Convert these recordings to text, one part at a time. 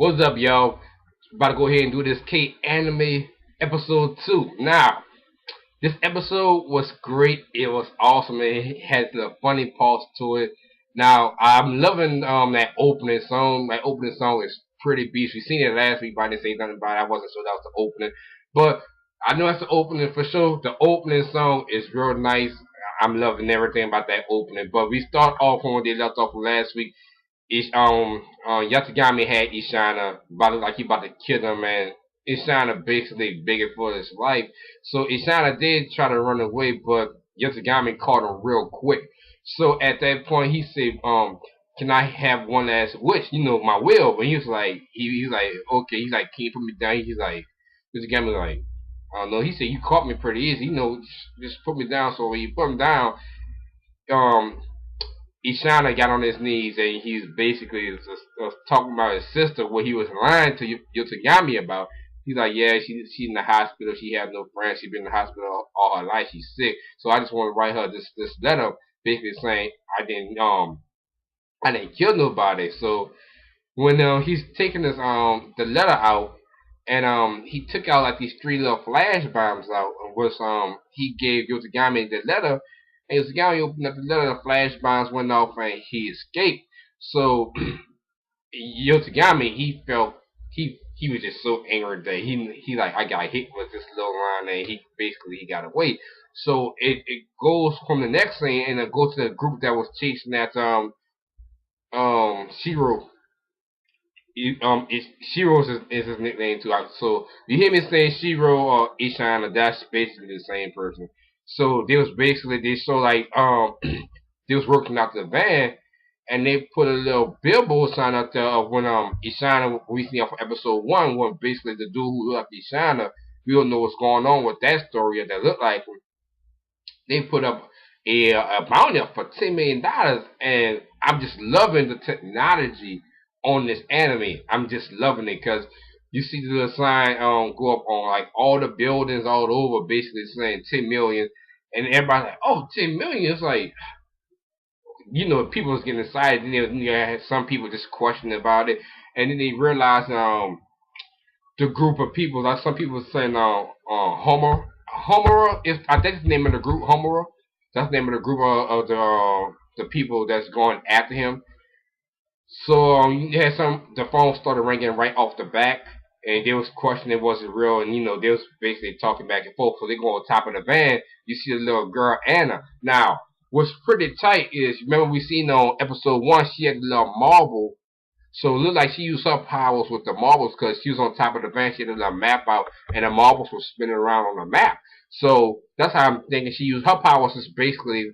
What's up, y'all? About to go ahead and do this K anime episode 2. Now, this episode was great. It was awesome. It had the funny parts to it. Now, I'm loving that opening song. That opening song is pretty beast. We seen it last week, but I didn't say nothing about it. I wasn't sure that was the opening. But I know that's the opening for sure. The opening song is real nice. I'm loving everything about that opening. But we start off from where they left off from last week. Yatagami had Ishana about like he about to kill him, and Ishana basically begging for his life. So Ishana did try to run away, but Yatagami caught him real quick. So at that point, he said, "Can I have one last wish? You know, my will." But he was like, he's like, okay. He's like, "Can you put me down?" He's like, Yatagami like, "I don't know." He said, "You caught me pretty easy. You know, just put me down." So when you put him down, um, Ishana got on his knees and he's basically was talking about his sister, what he was lying to Yotogami about. He's like, yeah, she's in the hospital. She has no friends. She's been in the hospital all her life. She's sick. So I just want to write her this letter, basically saying I didn't kill nobody. So when he's taking this the letter out, and he took out like these three little flash bombs out, which he gave Yotogami the letter, and Yotogami opened up the letter, the flash bombs went off, and he escaped. So Yotogami, he felt he was just so angry that he like I got hit with this little line, and he got away. So it goes from the next scene and it goes to the group that was chasing that Shiro. Shiro's is his nickname too. So you hear me saying Shiro or Ishana, that's basically the same person. So they show like they was working out the van, and they put a little billboard sign up there of when Ishana we see off episode 1 when basically the dude who left Ishana, we don't know what's going on with that story or that look like they put up a bounty up for $10 million, and I'm just loving the technology on this anime. I'm just loving it because you see the little sign go up on like all the buildings all over, basically saying 10 million, and everybody's like, oh, 10 million. It's like people was getting excited, and then you had some people just questioning about it, and then they realized the group of people, like some people were saying Homer. Homer is I think it's the name of the group. Homer. That's the name of the group of the people that's going after him. So you had the phone started ringing right off the back, and they was questioning was it real, and they was basically talking back and forth. So they go on top of the van. You see the little girl Anna. Now, what's pretty tight is remember we seen on episode 1 she had the little marble, so it looked like she used her powers with the marbles because she was on top of the van. She had a map out, and the marbles were spinning around on the map. So that's how I'm thinking she used her powers. Is basically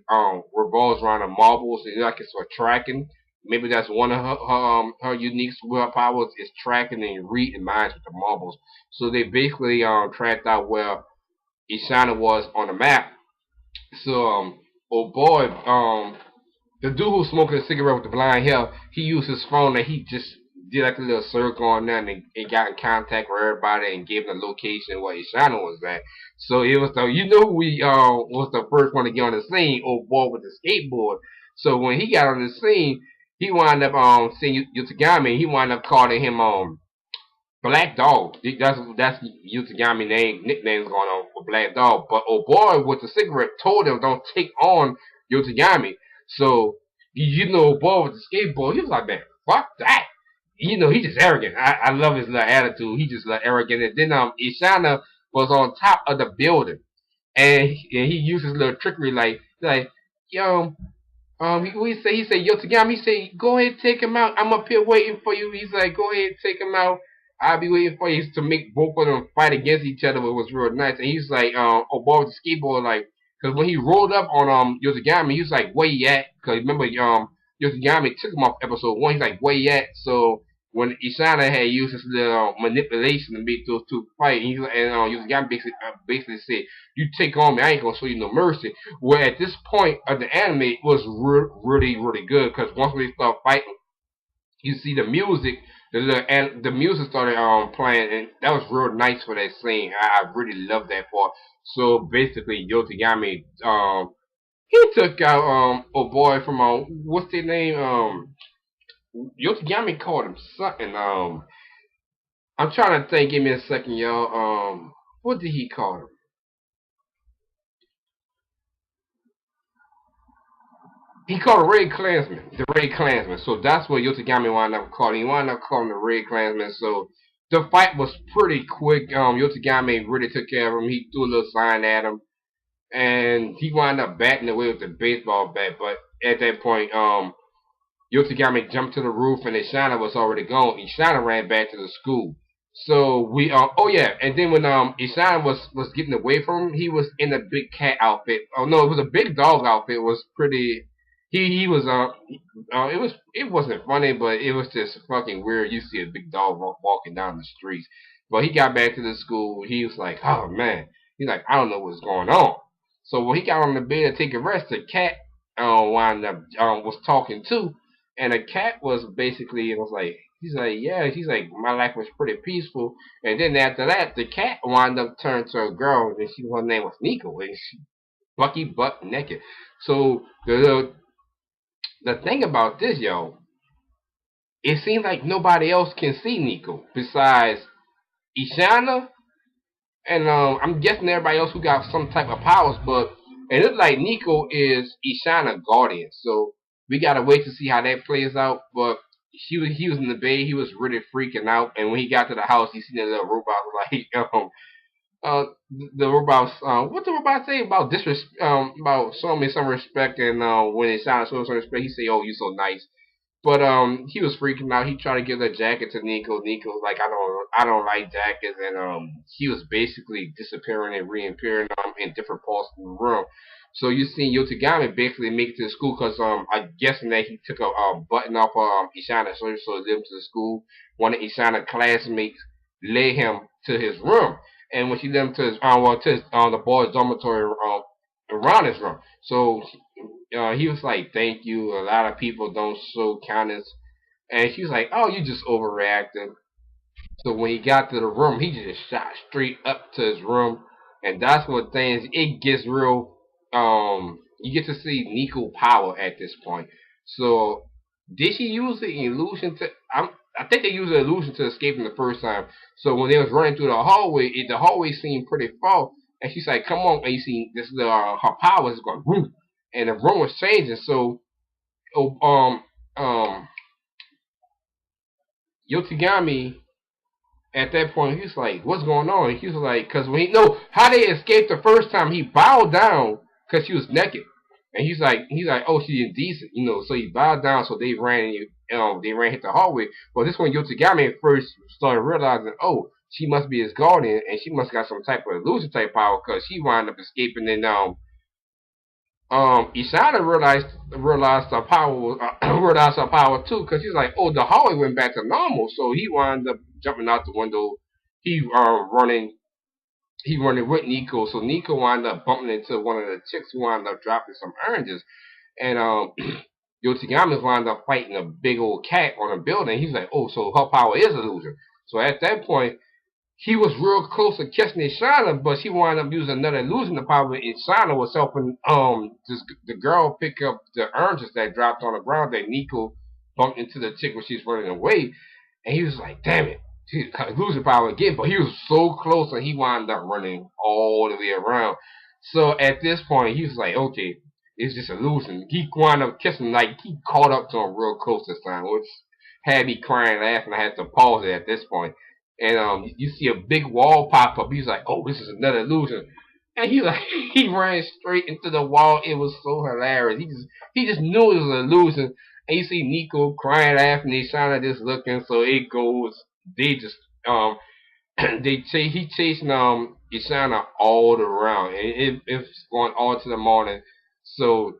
revolves around the marbles, and like it's for tracking. Maybe that's one of her uniques with her powers is tracking and reading minds with the marbles. So they basically tracked out where Ishana was on the map. So oh boy, the dude who's smoking a cigarette with the blind hair, he used his phone and he just did like a little circle on there and got in contact with everybody and gave them the location where Ishana was at. So it was who we was the first one to get on the scene, old boy with the skateboard. So when he got on the scene, he wound up seeing Yutagami. He wound up calling him Black Dog. That's Yutagami nicknames going on for Black Dog. But old boy with the cigarette told him don't take on Yutagami. So boy with the skateboard, he was like, man, fuck that. He just arrogant. I love his little attitude. He just like arrogant. And then Ishana was on top of the building, and he used his little trickery like yo. He said, yo, Tagami, he said, go ahead, take him out. I'm up here waiting for you. He's like, go ahead, take him out. I'll be waiting for you to make both of them fight against each other. It was real nice. And he's like, oh, boy, with the skateboard, like, because when he rolled up on Yotagami, he was like, where you at? Because remember, Yotagami took him off episode 1. He's like, where you at? So when Ishana had used his little manipulation to make those two fight, and Yotagami basically said, you take on me, I ain't gonna show you no mercy. Where at this point of the anime it was really, really good because once we start fighting, you see the music, the music started playing, and that was real nice for that scene. I really loved that part. So basically, Yotagami he took out a boy from what's their name Yotagami called him something I'm trying to think. Give me a second, y'all. What did he call him? He called a Red Klansman, the Red Klansman. So that's what Yotagami wound up calling. He wound up calling the Red Klansman. So the fight was pretty quick. Yotagami really took care of him. He threw a little sign at him, and he wound up batting away with the baseball bat. But at that point, Yotagami jumped to the roof, and Ishana was already gone. Ishana ran back to the school. So we oh yeah, and then when Ishana was getting away from him, he was in a big cat outfit. Oh no, it was a big dog outfit. It was pretty. He was it wasn't funny, but it was just fucking weird. You see a big dog walking down the streets, but he got back to the school. He was like, oh man, he's like, I don't know what's going on. So when he got on the bed to take a rest, the cat wound up was talking too, and the cat was basically, it was like, he's like, yeah, he's like, my life was pretty peaceful. And then after that, the cat wound up turned to a girl, and her name was Nico, and she Bucky butt naked. So the thing about this, yo, it seems like nobody else can see Nico besides Ishana, and I'm guessing everybody else who got some type of powers, but it looks like Nico is Ishana guardian. So we gotta wait to see how that plays out. But he was in the bay, he was really freaking out, and when he got to the house, he seen the little robot like uh the robots what the robot say about about showing me some respect, and when it sounded showing some respect, he say, oh, you so nice. But he was freaking out. He tried to give the jacket to Nico. Nico was like, I don't like jackets, and he was basically disappearing and reappearing in different parts of the room. So you seen Yotagami basically make it to the school because I'm guessing that he took a button off Ishana's shirt, so he led him to the school. One of Ishana's classmates led him to his room, and when she led him to his the boys' dormitory around his room. So he was like, "Thank you." A lot of people don't show kindness, and she was like, "Oh, you just overreacting." So when he got to the room, he just shot straight up to his room, and that's what things it gets real. You get to see Nico power at this point. So did she use the illusion to? I think they used the illusion to escape him the first time. So when they was running through the hallway, the hallway seemed pretty far, and she's like, "Come on!" And you see this her power is going boom, and the room was changing. So oh, Yotagami at that point, he's like, "What's going on?" And he was like, "Cause when he no, how they escaped the first time, he bowed down because she was naked, and he's like, oh, she's indecent, you know." So he bowed down, so they ran hit the hallway. But this one, Yotagami at first started realizing, oh, she must be his guardian, and she must got some type of illusion type power, cause she wound up escaping, and Ishana realized her power realized her power too, because he's like, oh, the hallway went back to normal, so he wound up jumping out the window. He running he running with Nico, so Nico wound up bumping into one of the chicks who wound up dropping some oranges, and Yoshigami wound up fighting a big old cat on a building. He's like, oh, so her power is illusion. So at that point, he was real close to catching Ishana, but she wound up using another illusion to power. Ishana was helping the girl pick up the oranges that dropped on the ground that Nico bumped into the chick when she's running away, and he was like, "Damn it, she's losing power again." But he was so close, and he wound up running all the way around. So at this point, he was like, "Okay, it's just illusion." He wound up kissing, like he caught up to him real close this time, which had me crying, laughing. I had to pause it at this point, and you see a big wall pop up. He's like, "Oh, this is another illusion," and he like he ran straight into the wall. It was so hilarious. He just knew it was an illusion, and you see Nico crying, laughing, Ishana just looking. So it goes. They just he chasing Ishana all around, and it's going all to the morning. So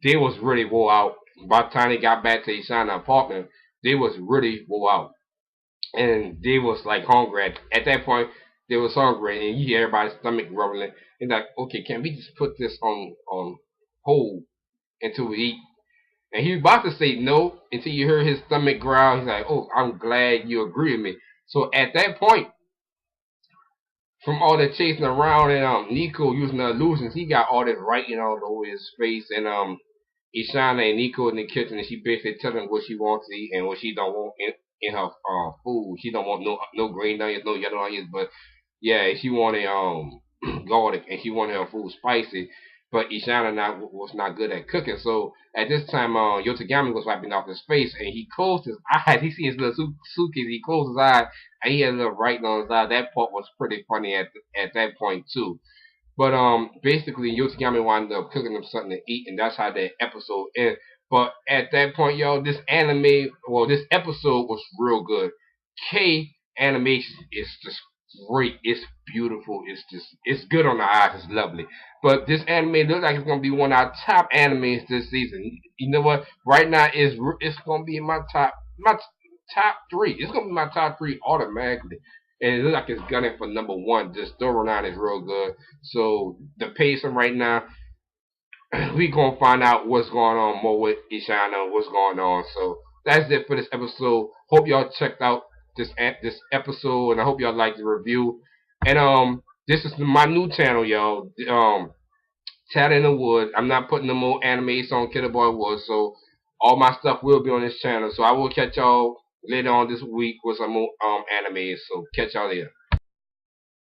they was really wore out. By the time they got back to Ishana apartment, they was really wore out, and they was like hungry. At that point, they was hungry, and you hear everybody's stomach rumbling. And like, okay, can we just put this on hold until we eat? And he was about to say no until you heard his stomach growl. He's like, oh, I'm glad you agree with me. So at that point, from all the chasing around and Nico using the illusions, he got all this writing all over his face, and Ishana and Nico in the kitchen, and she basically telling him what she wants to eat and what she don't want, in her food. She don't want no green onions, no yellow onions, but yeah, she wanted garlic, and she wanted her food spicy. But Ishana was not good at cooking, so at this time, Yotagami was wiping off his face, and he closed his eyes. He see his little suitcase. He closed his eyes, and he had a little writing on his eye. That part was pretty funny at that point too. But basically, Yoshigami wound up cooking them something to eat, and that's how that episode ended. But at that point, yo, this episode was real good. K animation is just great. It's beautiful. It's good on the eyes. It's lovely. But this anime looks like it's gonna be one of our top animes this season. You know what? Right now, it's gonna be in my top three. It's gonna be my top three automatically. And it looks like it's gunning for number one. The storyline is real good. So the pacing right now, we gonna find out what's going on more with Ishana, what's going on. So that's it for this episode. Hope y'all checked out this episode, and I hope y'all liked the review. And this is my new channel, y'all. Tat in the Wood. I'm not putting no more animes on Killer Boy Woods, so all my stuff will be on this channel. So I will catch y'all later on this week with some more animes. So catch y'all later.